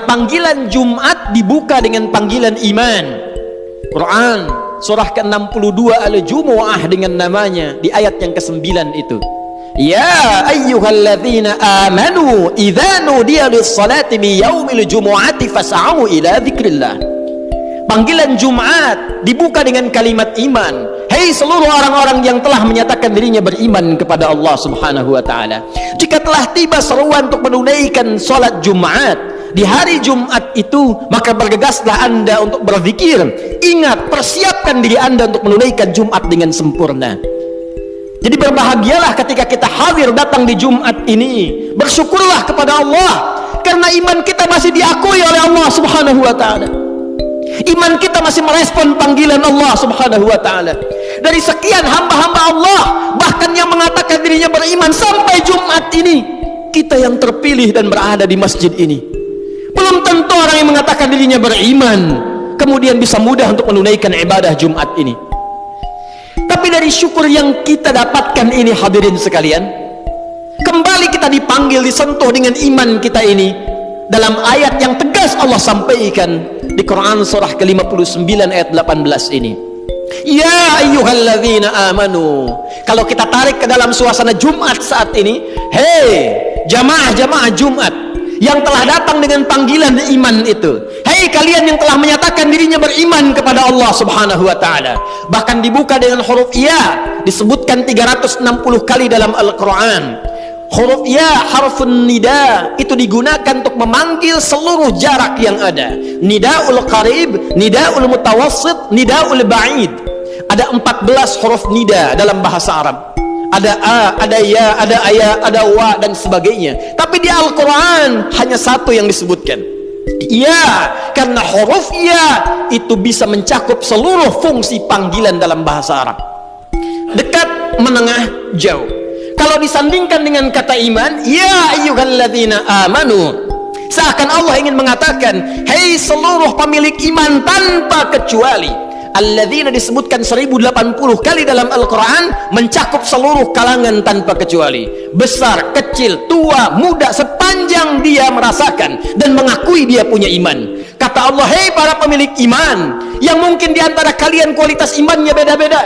panggilan Jumat dibuka dengan panggilan iman. Quran surah ke-62 Al-Jumu'ah dengan namanya di ayat yang ke-9 itu. Ya ayyuhalladzina amanu idza nudiya lis-salati min yaumil jumu'ati fas'au ila dzikrillah. Panggilan Jumat dibuka dengan kalimat iman. Hei seluruh orang-orang yang telah menyatakan dirinya beriman kepada Allah Subhanahu wa taala, jika telah tiba seruan untuk menunaikan salat Jumat di hari Jumat itu, maka bergegaslah Anda untuk berzikir. Ingat, persiapkan diri Anda untuk menunaikan Jumat dengan sempurna. Jadi berbahagialah ketika kita hadir datang di Jumat ini. Bersyukurlah kepada Allah karena iman kita masih diakui oleh Allah Subhanahu wa taala. Iman kita masih merespon panggilan Allah Subhanahu wa taala. Dari sekian hamba-hamba Allah, bahkan yang mengatakan dirinya beriman sampai Jumat ini, kita yang terpilih dan berada di masjid ini. Belum tentu orang yang mengatakan dirinya beriman kemudian bisa mudah untuk menunaikan ibadah Jumat ini. Tapi dari syukur yang kita dapatkan ini, hadirin sekalian, kembali kita dipanggil, disentuh dengan iman kita ini dalam ayat yang tegas Allah sampaikan di Quran surah ke-59 ayat 18 ini. Ya ayyuhalladzina amanu. Kalau kita tarik ke dalam suasana Jumat saat ini, hei jamaah-jamaah Jumat yang telah datang dengan panggilan iman itu, hei kalian yang telah menyatakan dirinya beriman kepada Allah Subhanahu wa taala. Bahkan dibuka dengan huruf ya, disebutkan 360 kali dalam Al-Quran. Huruf ya, harfun nida, itu digunakan untuk memanggil seluruh jarak yang ada. Nidaul qarib, nidaul mutawassit, nidaul ba'id. Ada 14 huruf nida dalam bahasa Arab. Ada a, ada ya, ada aya, ada wa dan sebagainya. Tapi di Al-Quran hanya satu yang disebutkan, ya, karena huruf ya itu bisa mencakup seluruh fungsi panggilan dalam bahasa Arab. Dekat, menengah, jauh. Kalau disandingkan dengan kata iman, ya ayyuhalladzina amanu, seakan Allah ingin mengatakan, hei seluruh pemilik iman tanpa kecuali. Alladzina disebutkan 1080 kali dalam Al-Quran, mencakup seluruh kalangan tanpa kecuali. Besar, kecil, tua, muda, sepanjang dia merasakan dan mengakui dia punya iman. Kata Allah, hei para pemilik iman, yang mungkin diantara kalian kualitas imannya beda-beda.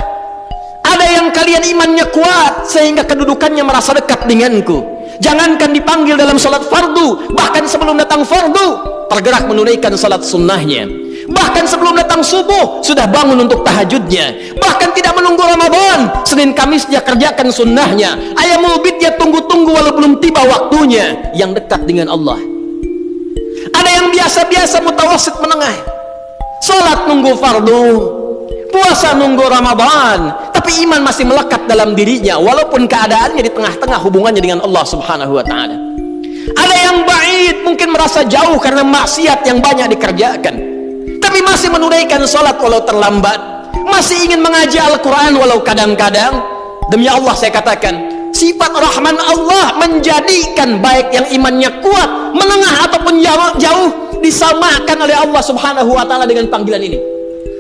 Ada yang kalian imannya kuat sehingga kedudukannya merasa dekat denganku. Jangankan dipanggil dalam salat fardu, bahkan sebelum datang fardu tergerak menunaikan salat sunnahnya. Bahkan sebelum datang subuh sudah bangun untuk tahajudnya. Bahkan tidak menunggu Ramadan, Senin Kamis dia kerjakan sunnahnya. Ayamul bid dia tunggu-tunggu walau belum tiba waktunya. Yang dekat dengan Allah. Ada yang biasa-biasa mutawasid menengah, salat nunggu fardu, puasa nunggu Ramadan, tapi iman masih melekat dalam dirinya walaupun keadaannya di tengah-tengah hubungannya dengan Allah Subhanahu wa taala. Ada yang ba'id, mungkin merasa jauh karena maksiat yang banyak dikerjakan, tapi masih menunaikan salat walau terlambat, masih ingin mengaji Al-Quran walau kadang-kadang. Demi Allah saya katakan, sifat Rahman Allah menjadikan baik yang imannya kuat, menengah ataupun jauh disamakan oleh Allah Subhanahu wa taala dengan panggilan ini.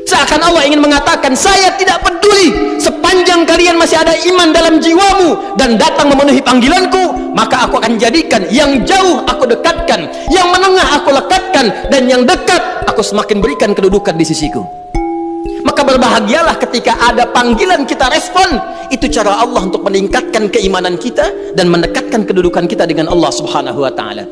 Seakan Allah ingin mengatakan, saya tidak peduli sepanjang kalian masih ada iman dalam jiwamu dan datang memenuhi panggilanku, maka aku akan jadikan yang jauh aku dekatkan, yang menengah aku lekatkan, dan yang dekat aku semakin berikan kedudukan di sisiku. Maka berbahagialah ketika ada panggilan kita respon. Itu cara Allah untuk meningkatkan keimanan kita dan mendekatkan kedudukan kita dengan Allah Subhanahu wa taala.